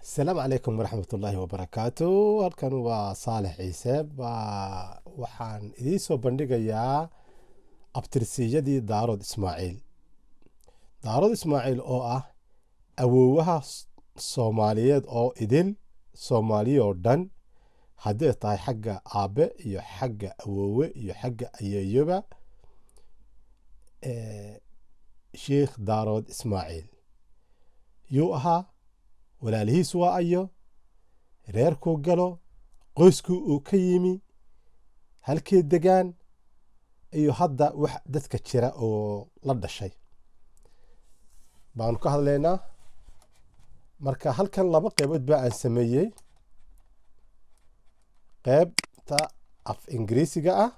السلام عليكم ورحمة الله وبركاته. halkan waa Saalex Ciise waxaan idiin soo bandhigayaa abtirsiyadii Daarood Ismaaciil. Daarood Ismaaciil oo ah awoowaha Soomaaliyeed oo idil Soomaaliya oo dhan haddii tahay xagga aabe iyo xagga awoowe iyo xagga ayeeyoba Sheikh Daarood Ismaaciil yuu ahaa walaalihiis waa ayo reerkuu galo qoyskuu uu ka yimi halkii degaan iyo hadda wax dadka jira oo la dhashay baanu ka hadlaynaa. marka halkan laba qaybood baa aan sameeyey, qaybta af ingiriisiga ah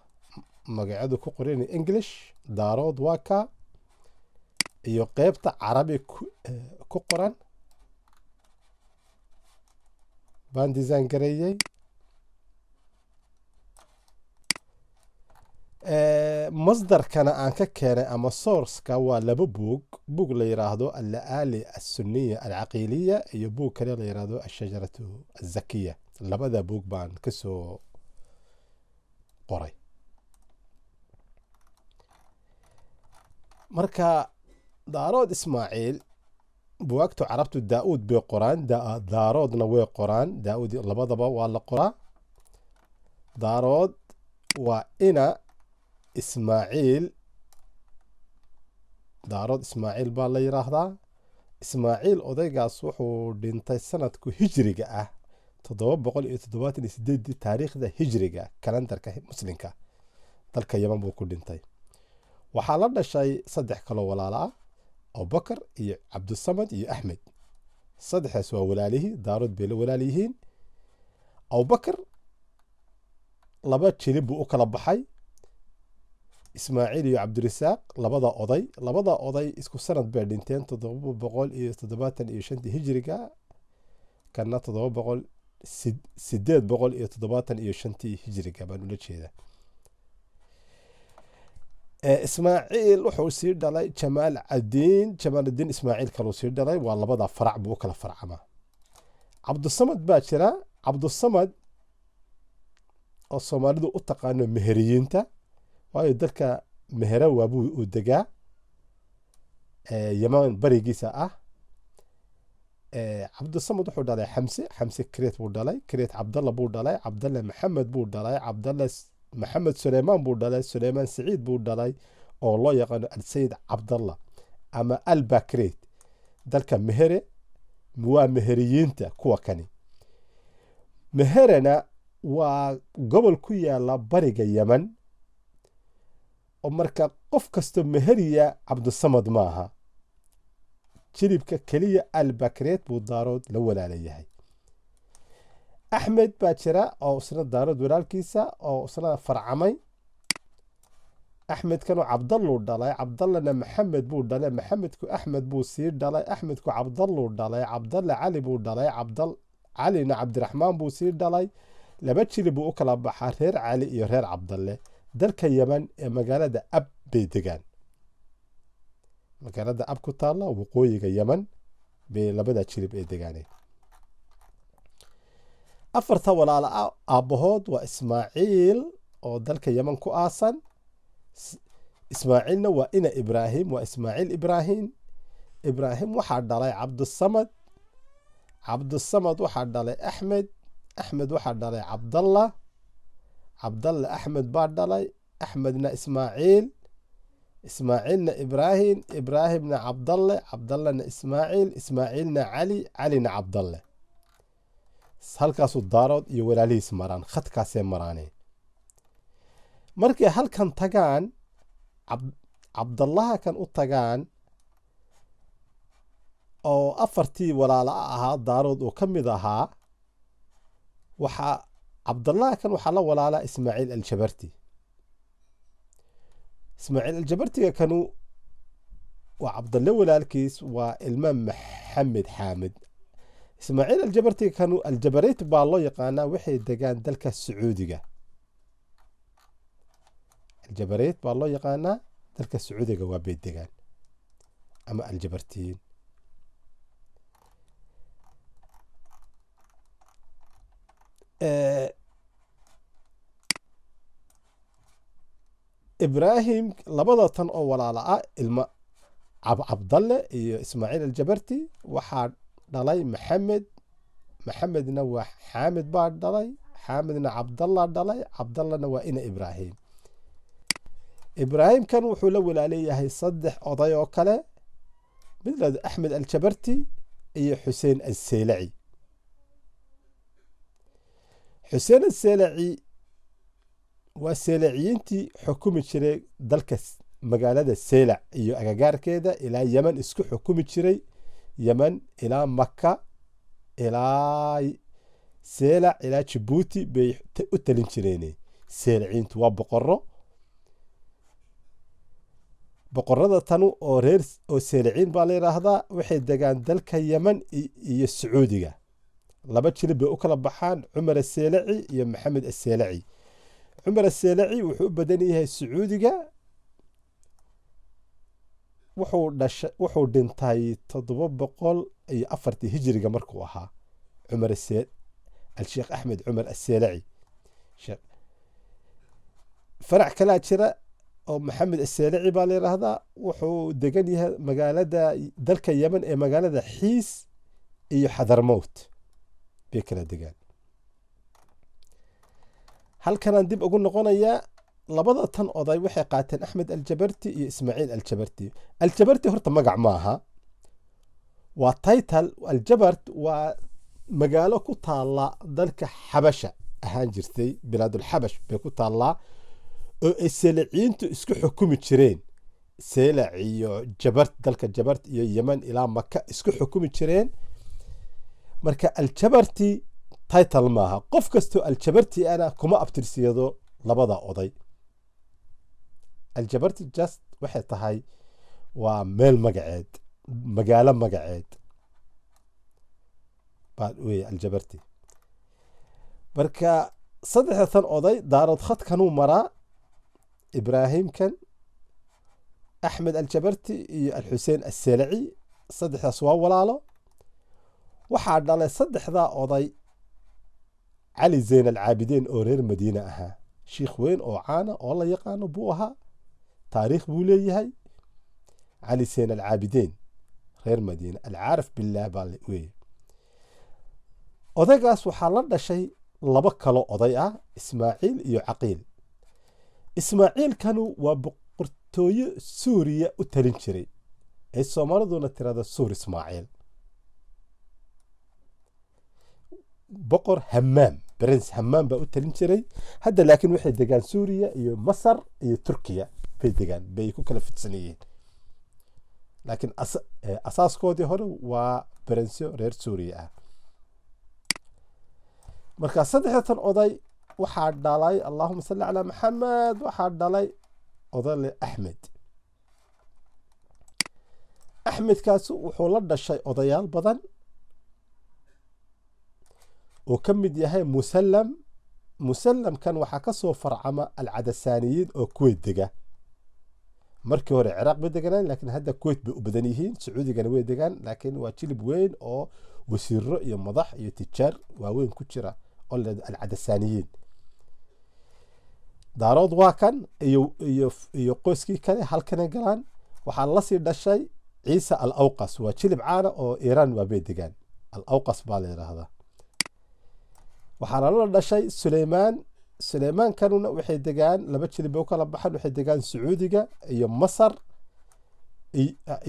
magaceedu ku qoran English Daarood waa ka, iyo qaybta carabi ku qoran baan design gareeyey. masdarkana aan ka keenay ama sourceka waa laba buug la yiraahdo al-la'aali as-sunniya al-caqiiliya iyo buug kale la yiraahdo ash-shajaratu az-zakiya. labada buug baan ka soo qoray. marka Daarood Ismaaciil buugagtu carabtu Daa'uud bay qoraan, Daaroodna way qoraan, Daa'uud labadaba waa la qoraa. Daarood waa ina Ismaaciil, Daarood Ismaaciil baa la yiraahdaa. Ismaaciil odaygaas wuxuu dhintay sanadku hijriga ah 778 taariikhda hijriga kalendarka muslimka. dalka Yaman buu ku dhintay. waxaa la dhashay saddex kale walaalo ah, Abubakar iyo Cabdusamad iyo Axmed. saddexdaas waa walaalihii Daarood bay la walaal yihiin. Abubakar laba jilib buu u kala baxay, Ismaaciil iyo Cabdirasaaq labada oday isku sanad bay dhinteen 775 hijriga, kana 875 hijriga baan ula jeedaa. Ismaaciil wuxuu sii dhalay Jamaaludiin Ismaaciil kaluu sii dhalay, waa labada farac buu kala farcamaa. Cabdusamad baa jira, Cabdusamad oo Soomaalidu u taqaano meheriyiinta, waayo dalka mehera waabuu u degaa Yaman barigiisa ah. Cabdusamad wuxuu dhalay Xamse Kireet buu dhalay, Kireet Cabdalla buu dhalay, Cabdalla Maxamed buu dhalay, Cabdalla Maxamed Suleymaan buu dhalay, Suleymaan Saciid buu dhalay oo loo yaqaano al-Sayid Cabdalla ama al-Bakreet. dalka mehere waa meheriyiinta kuwa kani. meherena waa gobol ku yaala bariga Yaman oo marka qof kasto meheriya Cabdusamad maaha, jilibka keliya al-Bakreet buu Daarood la walaalayahay. Axmed baa jira oo isna Daarood walaalkiisa oo isna farcamay. Axmed kanu Cabdallu dhalay, Cabdallana Maxamed buu dhalay, Maxamedku Axmed buu sii dhalay, Axmedku Cabdallu dhalay, Cabdalla Cali buu dhalay, Calina Cabdiraxmaan buu sii dhalay. laba jilib buu u kala baxaa reer Cali iyo reer Cabdalle. dalka Yaman ee magaalada Ab bay degaan. magaalada Ab ku taalla waqooyiga Yaman bay labada jilib ee degaaneen. afarta walaalo aabbahood waa Ismaaciil oo dalka Yaman ku aasan. Ismaaciilna waa ina Ibraahim, waa Ismaaciil Ibraahim. Ibraahim waxaa dhalay Cabdusamad, Cabdusamad waxaa dhalay Axmed, Axmed waxaa dhalay Cabdalla, Cabdalla Axmed baa dhalay, Axmedna Ismaaciil, Ismaaciilna Ibraahim, Ibraahimna Cabdalle, Cabdallana Ismaaciil, Ismaaciilna Cali, Calina Cabdalle. halkaasuu Daarood iyo walaalihiis maraan, khadkaasee maraaneen. markay halkan tagaan Cabdallaha kan u tagaan oo afartii walaalo ahaa Daarood uu ka mid ahaa, waxaa Cabdallaha kan waxaa la walaalaa Ismaaciil al-Jabarti. Ismaaciil al-Jabartiga kanu waa Cabdalle walaalkiis, waa ilma Maxamed Xaamid. Ismaaciil al-Jabartiga kanu al-Jabareet baa loo yaqaanaa, waxay degaan dalka Sacuudiga. al-Jabareet baa loo yaqaanaa, dalka Sacuudiga waa bay degaan ama al-Jabartiin. ibraahim labada tan oo walaala ah ilma cabdalle iyo ismaaciil aljabarti waxaa dhalay maxamedna waa xaamid baa dhalay, xaamidna cabdalla dhalay, cabdallana waa ina ibraahim. ibraahimkan wuxuu la walaaleeyahay 3 oday oo kale, mid la axmed aljabarti iyo xuseen alseelaci. xuseen alseelaci waa seelaciyiintii xukumi jiray dalka magaalada seelac iyo agagaarkeeda ilaa yeman isku xukumi jiray, yeman ilaa maka ilaa seelac ilaa jabuuti bay u talin jireen. seelaciyiintu waa boqorada tanu oo reer oo seelaciin baa la yiraahdaa, waxay degaan dalka yeman iyo sacuudiga. 2 jilib bay u kala baxaan, cumar alseelaci iyo maxamed alseelaci. cumar alseelaci wuxuu u badan yahay sacuudiga, wuxuu dhintay 704 hijriga markuu ahaa. cumar الشيخ أحمد عمر السيلعي. فرع كلا جرا أو محمد السيلعي بالي هذا وحو دقنيها مقالة دلك اليمن مقالة حيس إيو حذر موت بيكلا دقان. هل كان ديب أقول نقونا يا لبضة تن أضاي وحي قاتل أحمد الجبرتي إيو إسماعيل الجبرتي هرت مقع معها وتايتل الجبرت ومقالة كتالا دلك حبشة أهان جرتي بلاد الحبش بيكتالا السيلعين اسكو حكومي جرين سيلع إيو جبرت دلك الجبرت إيو يمن إلى مكة اسكو حكومي جرين مركا الجبرتي تايتل ماها قف كستو الجبرتي أنا كما أبترسيادو لبضا أضاي الجبرتي جاست وحي تهاي وميل مقعد مقالة مقعد بعد وي الجبرتي مركا صدحة ثان أضاي دارد خط كانوا مرا إبراهيم كان أحمد الجبرتي الحسين السيلعي صدحة سوا ولاله وحاد على صدح ذا أضاي علي زين العابدين أورير مدينة أها شيخ وين أو عانا والله يقانو بوها تاريخ بولي هاي علي زين العابدين غير مدينة العارف بالله بالوي أضايقاس وحالنا شيء لبكالو أضايقا إسماعيل إيو عقيل إسماعيل كانوا وبقرتوي سوريا وتلنشري الصومال دون التراد سور إسماعيل بقر همام برنس همام بقى تلنشري هذا لكن واحد دقان سوريا إيو مصر إيو تركيا في دقان بيكون كلا في السنين لكن أساس كودي هنا وبرنسيو غير سوريا مركز صدحة أضاي waxaa dhalay allahumma salli ala maxamed waxaa dhalay odayle axmedkaas wuxuu la dhashay odayaal badan oo ka mid yahay musallamkan waxaa ka soo farcama alcadasaaniyiin oo kuwait dega markii hore ciraaq bay deganaan laakiin hadda kuwait bay u badan yihiin sacuudigana way degaan laakiin waa jilib weyn oo wasiiro iyo madax iyo tijaar waaweyn ku jira oo alcadasaaniyiin daarood waa kan iyo qoyskii kale halkana galaan waxaa la sii dhashay ciise al-awqas waa jilib caana oo iiraan waa bay degaan al-awqas baa la yiraahdaa waxaana la dhashay suleymaan kanuna waxay degaan 2 jilib oo kala baxan waxay degaan sacuudiga iyo masar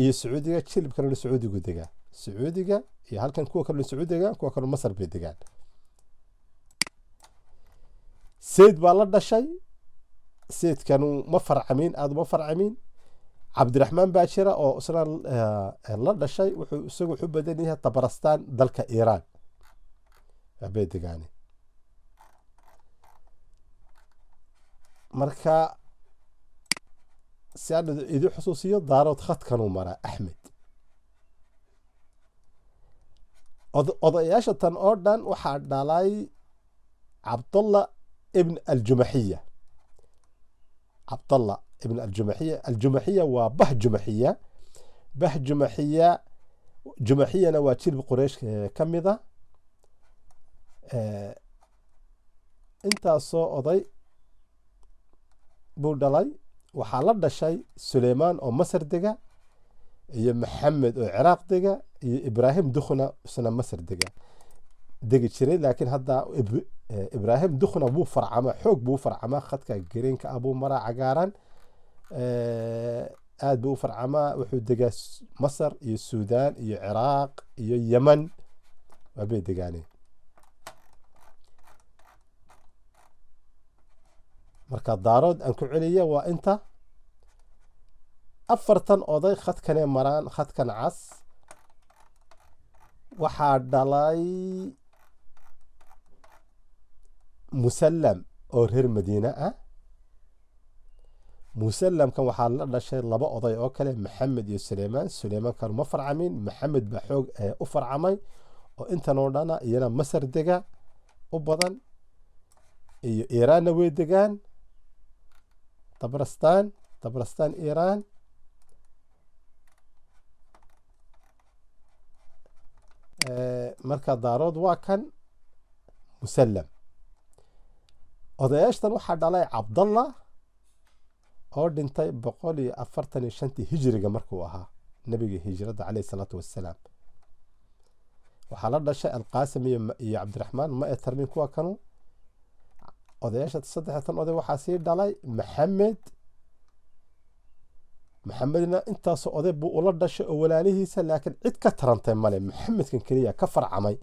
iyo sacuudiga jilib kanuna sacuudigu degaa sacuudiga iyo halkan kuwa kale sacuudiga kuwa kale masar bay degaan سيد بالله دشاي سيد كانوا مفرعمين ما فرعمين عبد الرحمن باشرة أو أسرة الله دشاي وسووا حب دنيها طبرستان ذلك إيران عبيد يعني مركا سيادة إذا حصوصية دارت خط كانوا مرا أحمد أضياشة أردن وحد دالاي عبد الله ابن الجمحية عبد الله ابن الجمحية وبه جمحية نواتشيل بقريش كمذا intaasoo oday buu dhalay. waxaa la dhashay suleymaan oo masar dega, iyo maxamed oo ciraaq dega, iyo ibraahim dukhna isna masar degi jiray. laakiin hadda ibraahim dukhna wuu farcamaa, xoog buu farcamaa, khadka greenka ah buu maraa cagaaran, aad buu u farcamaa. wuxuu degaa masar iyo suudaan iyo ciraaq iyo yeman waabay degaaneen. marka daarood aan ku celiya waa inta 4 oday khadkanee maraan, khadkan cas. waxaa dhalay musallam oo reer madiine ah. musallamkan waxaa la dhashay 2 oday oo kale, maxamed iyo suleymaan. suleymaankan ma farcamin, maxamed baa xoog u farcamay oo intan oo dhana iyana masar dega u badan, iyo iiraanna way degaan, tabrastaan iiraan. marka daarood waa kan musallam. odayaashtan waxaa dhalay cabdallah oo dhintay 145 hijriga markuu ahaa nabiga hijrada caleyhi salaatu wassalaam. waxaa la dhashay alqaasim iyo cabdiraxmaan ma ee tarmin kuwa kanu. odayaasha 3 oday waxaa sii dhalay maxamedna intaasoo oday buu ula dhashay oo walaalihiisa, laakiin cid ka tarantay male. maxamedkan keliya ka farcamay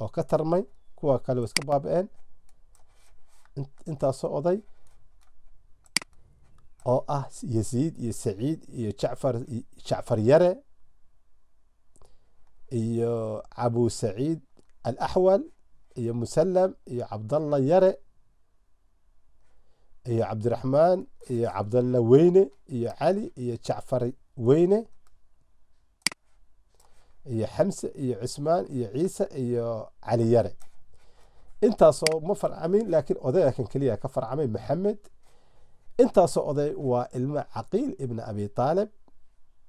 oo ka tarmay, kuwa kale iska baaba-een. intaasoo oday oo ah yasiid iyo saciid iyo jacfar yare iyo abu saciid alaxwal iyo musallam iyo cabdallah yare iyo cabdiraxmaan iyo cabdalla weyne iyo cali iyo jacfar weyne iyo xamse iyo cusmaan iyo ciise iyo cali yare. intaasoo ma farcamin, laakiin odayga kan keliya ka farcamay maxamed. intaasoo oday waa ilmo caqiil ibn abi aalib.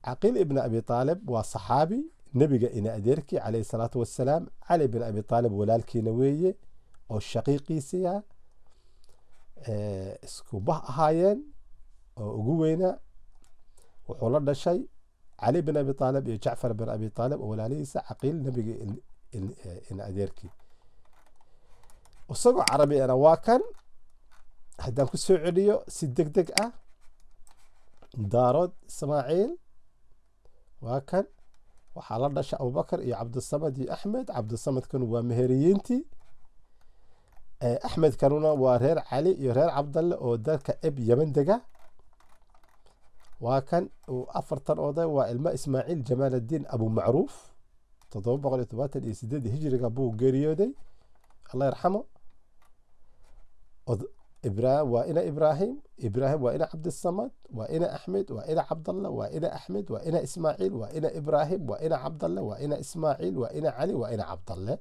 caqiil ibn abi aalib waa saxaabi nebiga ina adeerkii caleyhi salaatu wassalaam. cali bin abi aalib walaalkiina weeye oo shaqiiqiisiya, isku bah ahaayeen oo ugu weynaa. wuxuu la dhashay cali bin abi aalib iyo jacfar bin abi aalib oo walaalihiisa, caqiil nebiga ina adeerkii. isagoo carabigana waa kan. haddaan ku soo celiyo si deg deg ah, daarood ismaaciil waa kan. waxaa la dhashay abubakar iyo cabdisamad iyo axmed. cabdisamadkanu waa meheriyiintii. axmedkanuna waa reer cali iyo reer cabdalle oo dalka eb yeman dega. waa kan 4 oday waa ilmo ismaaciil jamaaladdiin abu macruuf. 778 hijriga buu geeriyooday, allah yarxamo. waa ina ibraahim waa ina cabdisamad, waa ina axmed, waa ina cabdalla, waa ina axmed, waa ina ismaaciil, waa ina ibraahim, waa ina cabdalle, waa ina ismaaciil, waa ina cali, waa ina cabdalle.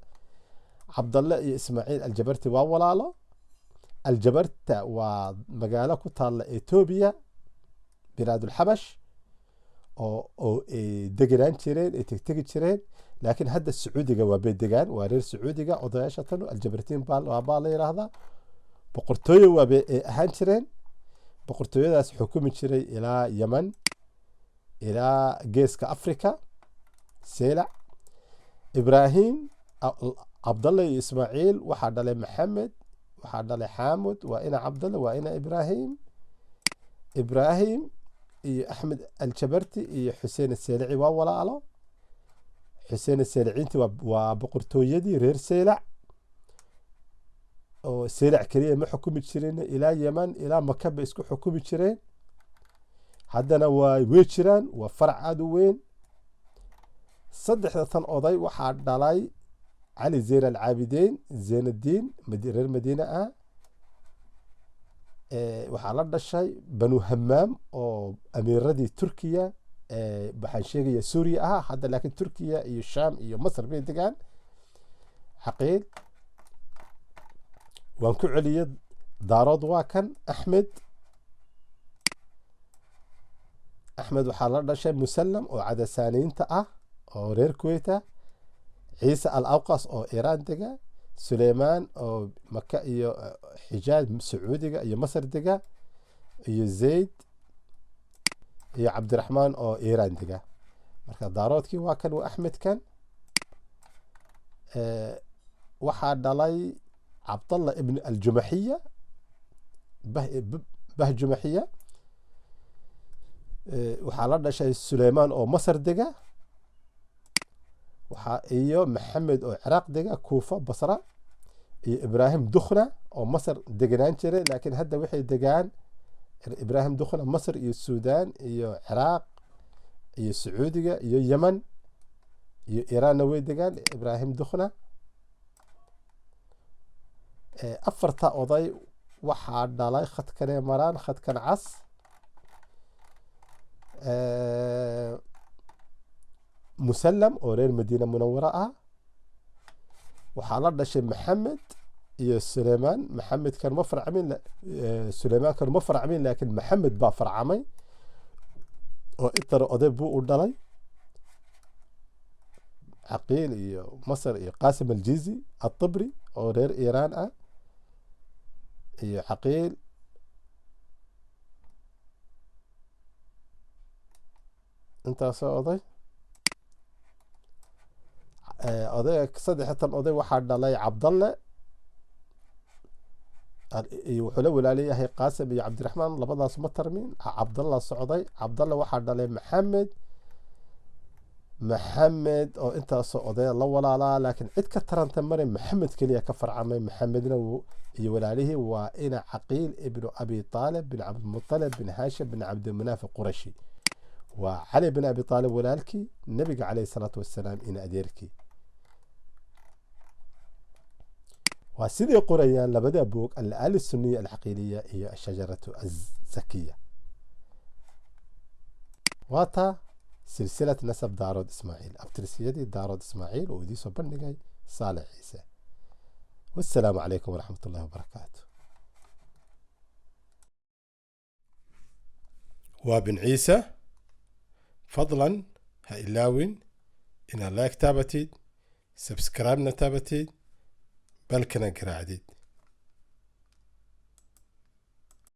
cabdalle iyo ismaaciil aljabarti waa walaalo. aljabarta waa magaalo ku taalla etoobiya, bilaadulxabash, oo deganaan jireen, ay tegtegi jireen. laakiin hadda sacuudiga waa bay degaan, waa reer sacuudiga. odayaasha tanu aljabartiin baa la yidhaahdaa. boqortooyo waabay ahaan jireen. boqortooyadaas xukumi jiray ilaa yeman, ilaa geeska africa, seylac. ibraahim, cabdalle iyo ismaaciil waxaa dhalay maxamed, waxaa dhalay xaamud, waa ina cabdalle, waa ina ibraahim iyo axmed aljabarti iyo xuseen aseylaci waa walaalo. xuseen aseylaciinti waa boqortooyadii reer seylac, oo seylac keliya ma xukumi jirin, ilaa yeman ilaa maka bay isku xukumi jireen. haddana way jiraan, waa farac aada u weyn. 3 oday waxaa dhalay cali zeyn alcaabideyn, zeynaddiin reer madiine ah. waxaa la dhashay banu hamaam oo amiiradii turkiya, waxaan sheegaya suuriya ahaa hadda, laakiin turkiya iyo shaam iyo masar bay degaan. caqiil waan ku celiyay. daarood waa kan axmed. waxaa la dhashay musallam oo cadasaaniyiinta ah oo reer kuweyta. ciise al awqas oo iiraan dega. suleymaan oo maka iyo xijaaj sacuudiga iyo masar dega iyo zayd iyo cabdiraxmaan oo iiraan dega marka daaroodkii waa kan waa axmed kan waxaa dhalay cabdallah ibn aljumaxiya bah jumaxiya waxaa la dhashay suleymaan oo masar dega waxaa iyo maxamed oo ciraaq dega kuufa basra iyo ibraahim dukhna oo masar deganaan jiray laakiin hadda waxay degaan ibraahim dukhna masar iyo suudaan iyo ciraaq iyo sacuudiga iyo yeman iyo iiraanna way degaan ibraahim dukhna afarta oday waxaa dhalay khadkanee maraan khadkan cas musallam oo reer madiina munawara ah waxaa la dhashay maxamed iyo suleymaan maxamed kan ma farcamin suleymaan kan ma farcamin laakiin maxamed baa farcamay oo intana oday buu u dhalay caqiil iyo masar iyo qaasim aljizi الطبري oo reer iiraan ah iyo caqiil intaasoo oday oday saddextan oday waxaa dhalay cabdalle wuxuu la walaalayahay qaasim iyo cabdiraxmaan labadaas ma tarmin cabdalla socday cabdalle waxaa dhalay maxamed oo intaasoo oday la walaalaa laakiin cid ka taranta mare maxamed keliya ka farcamay maxamedna iyo walaalihii waa ina caqiil ibnu abi aalib bin cabdilmutalib bin haashim bin cabdimanaaf qurashi waa cali bin abi aalib walaalkii nabiga caleyhi salaatu wasalaam ina adeerkii waa sidii qorayaan labada buug al-aali sunniya alcaqiiliya iyo ashajaratu azakiya waataa silsilad nasab daarood ismaaciil abtirsiyadii daarood ismaaciil oo idiin soo bandhigay saalex ciise wassalaamu calaykum waraxmat ullahi wabarakaatu waa bin ciise fadlan ha ilaawin inaad like taabatid subscribe-na taabatid balkana garaacdid